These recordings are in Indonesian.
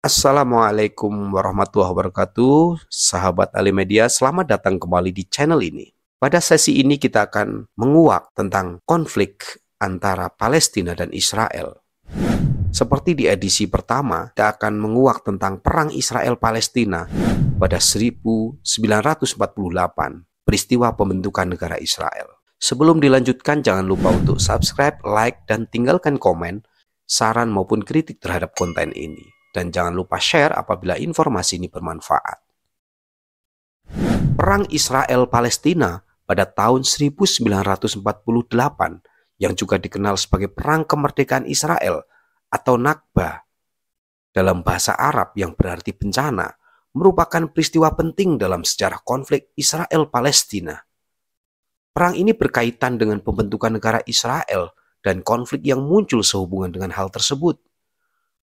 Assalamualaikum warahmatullahi wabarakatuh, sahabat Alimedia. Selamat datang kembali di channel ini. Pada sesi ini kita akan menguak tentang konflik antara Palestina dan Israel. Seperti di edisi pertama, kita akan menguak tentang perang Israel-Palestina pada 1948, peristiwa pembentukan negara Israel. Sebelum dilanjutkan, jangan lupa untuk subscribe, like, dan tinggalkan komen, saran maupun kritik terhadap konten ini. Dan jangan lupa share apabila informasi ini bermanfaat. Perang Israel-Palestina pada tahun 1948 yang juga dikenal sebagai Perang Kemerdekaan Israel atau Nakba dalam bahasa Arab yang berarti bencana, merupakan peristiwa penting dalam sejarah konflik Israel-Palestina. Perang ini berkaitan dengan pembentukan negara Israel dan konflik yang muncul sehubungan dengan hal tersebut.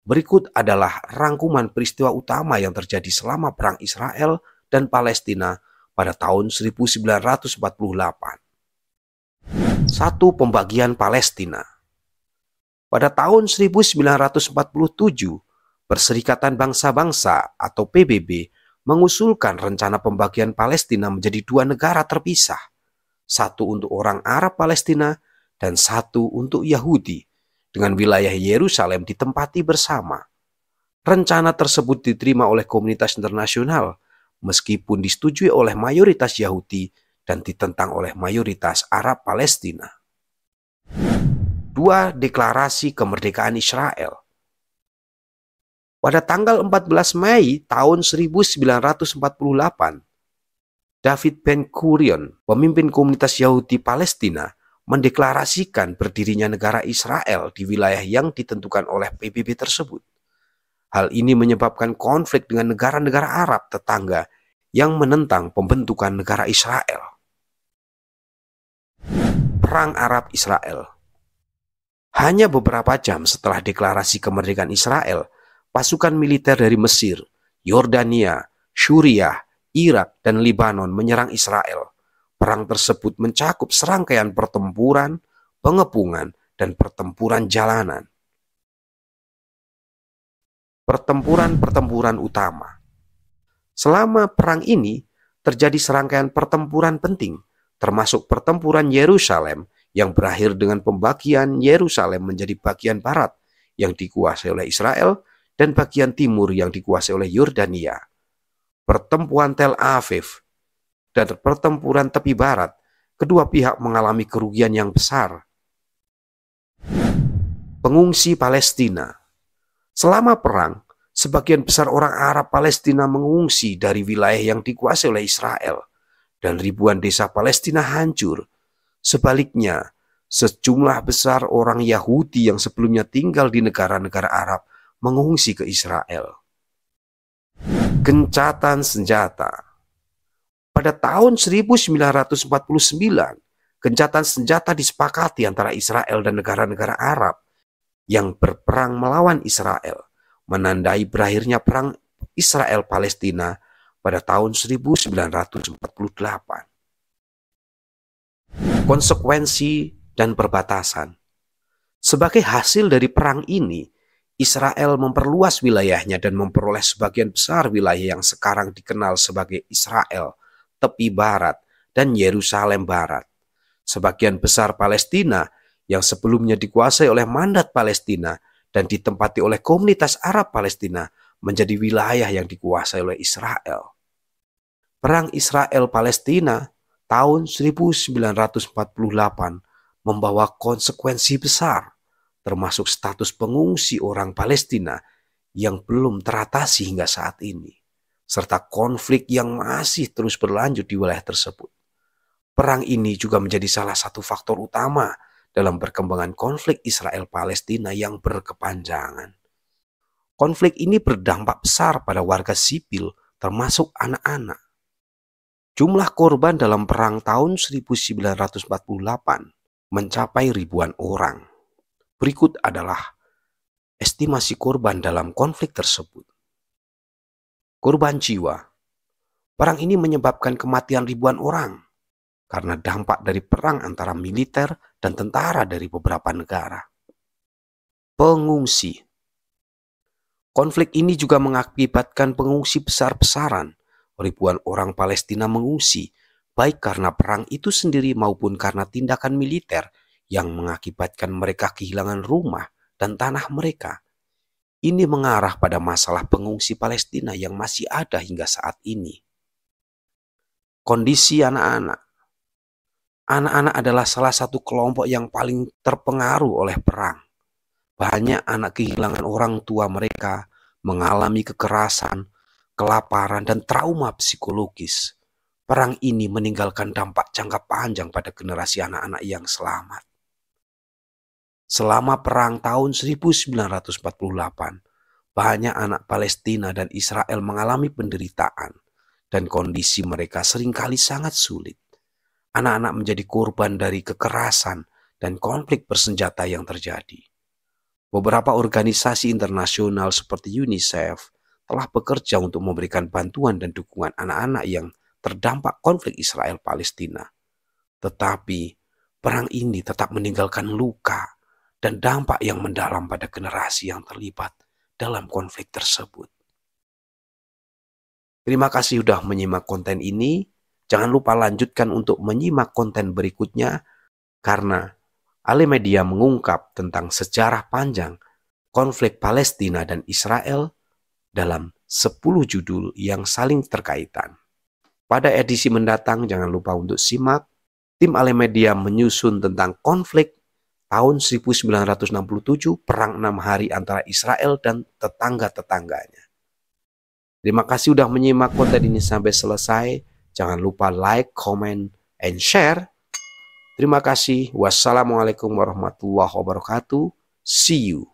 Berikut adalah rangkuman peristiwa utama yang terjadi selama Perang Israel dan Palestina pada tahun 1948. 1. Pembagian Palestina. Pada tahun 1947, Perserikatan Bangsa-Bangsa atau PBB mengusulkan rencana pembagian Palestina menjadi dua negara terpisah, satu untuk orang Arab Palestina dan satu untuk Yahudi, dengan wilayah Yerusalem ditempati bersama. Rencana tersebut diterima oleh komunitas internasional, meskipun disetujui oleh mayoritas Yahudi dan ditentang oleh mayoritas Arab Palestina. 2. Deklarasi Kemerdekaan Israel. Pada tanggal 14 Mei tahun 1948, David Ben-Gurion, pemimpin komunitas Yahudi Palestina, mendeklarasikan berdirinya negara Israel di wilayah yang ditentukan oleh PBB tersebut. Hal ini menyebabkan konflik dengan negara-negara Arab tetangga yang menentang pembentukan negara Israel. Perang Arab-Israel. Hanya beberapa jam setelah deklarasi kemerdekaan Israel, pasukan militer dari Mesir, Yordania, Suriah, Irak, dan Lebanon menyerang Israel. Perang tersebut mencakup serangkaian pertempuran, pengepungan, dan pertempuran jalanan. Pertempuran utama. Selama perang ini, terjadi serangkaian pertempuran penting, termasuk pertempuran Yerusalem yang berakhir dengan pembagian Yerusalem menjadi bagian barat yang dikuasai oleh Israel dan bagian timur yang dikuasai oleh Yordania. Pertempuran Tel Aviv dan pertempuran tepi barat, kedua pihak mengalami kerugian yang besar. Pengungsi Palestina. Selama perang, sebagian besar orang Arab Palestina mengungsi dari wilayah yang dikuasai oleh Israel, dan ribuan desa Palestina hancur. Sebaliknya, sejumlah besar orang Yahudi yang sebelumnya tinggal di negara-negara Arab mengungsi ke Israel. Gencatan senjata. Pada tahun 1949, gencatan senjata disepakati antara Israel dan negara-negara Arab yang berperang melawan Israel, menandai berakhirnya perang Israel-Palestina pada tahun 1948. Konsekuensi dan perbatasan. Sebagai hasil dari perang ini, Israel memperluas wilayahnya dan memperoleh sebagian besar wilayah yang sekarang dikenal sebagai Israel tepi barat, dan Yerusalem barat. Sebagian besar Palestina yang sebelumnya dikuasai oleh Mandat Palestina dan ditempati oleh komunitas Arab Palestina menjadi wilayah yang dikuasai oleh Israel. Perang Israel-Palestina tahun 1948 membawa konsekuensi besar, termasuk status pengungsi orang Palestina yang belum teratasi hingga saat ini, serta konflik yang masih terus berlanjut di wilayah tersebut. Perang ini juga menjadi salah satu faktor utama dalam perkembangan konflik Israel-Palestina yang berkepanjangan. Konflik ini berdampak besar pada warga sipil, termasuk anak-anak. Jumlah korban dalam perang tahun 1948 mencapai ribuan orang. Berikut adalah estimasi korban dalam konflik tersebut. Korban jiwa. Perang ini menyebabkan kematian ribuan orang karena dampak dari perang antara militer dan tentara dari beberapa negara. Pengungsi. Konflik ini juga mengakibatkan pengungsi besar-besaran. Ribuan orang Palestina mengungsi, baik karena perang itu sendiri maupun karena tindakan militer yang mengakibatkan mereka kehilangan rumah dan tanah mereka. Ini mengarah pada masalah pengungsi Palestina yang masih ada hingga saat ini. Kondisi anak-anak. Anak-anak adalah salah satu kelompok yang paling terpengaruh oleh perang. Banyak anak kehilangan orang tua mereka, mengalami kekerasan, kelaparan, dan trauma psikologis. Perang ini meninggalkan dampak jangka panjang pada generasi anak-anak yang selamat. Selama perang tahun 1948, banyak anak Palestina dan Israel mengalami penderitaan, dan kondisi mereka seringkali sangat sulit. Anak-anak menjadi korban dari kekerasan dan konflik bersenjata yang terjadi. Beberapa organisasi internasional seperti UNICEF telah bekerja untuk memberikan bantuan dan dukungan anak-anak yang terdampak konflik Israel-Palestina. Tetapi, perang ini tetap meninggalkan luka dan dampak yang mendalam pada generasi yang terlibat dalam konflik tersebut. Terima kasih sudah menyimak konten ini. Jangan lupa lanjutkan untuk menyimak konten berikutnya, karena Alimedia mengungkap tentang sejarah panjang konflik Palestina dan Israel dalam 10 judul yang saling terkaitan. Pada edisi mendatang jangan lupa untuk simak. Tim Alimedia menyusun tentang konflik tahun 1967, perang 6 hari antara Israel dan tetangga-tetangganya. Terima kasih sudah menyimak konten ini sampai selesai. Jangan lupa like, comment, and share. Terima kasih. Wassalamualaikum warahmatullahi wabarakatuh. See you.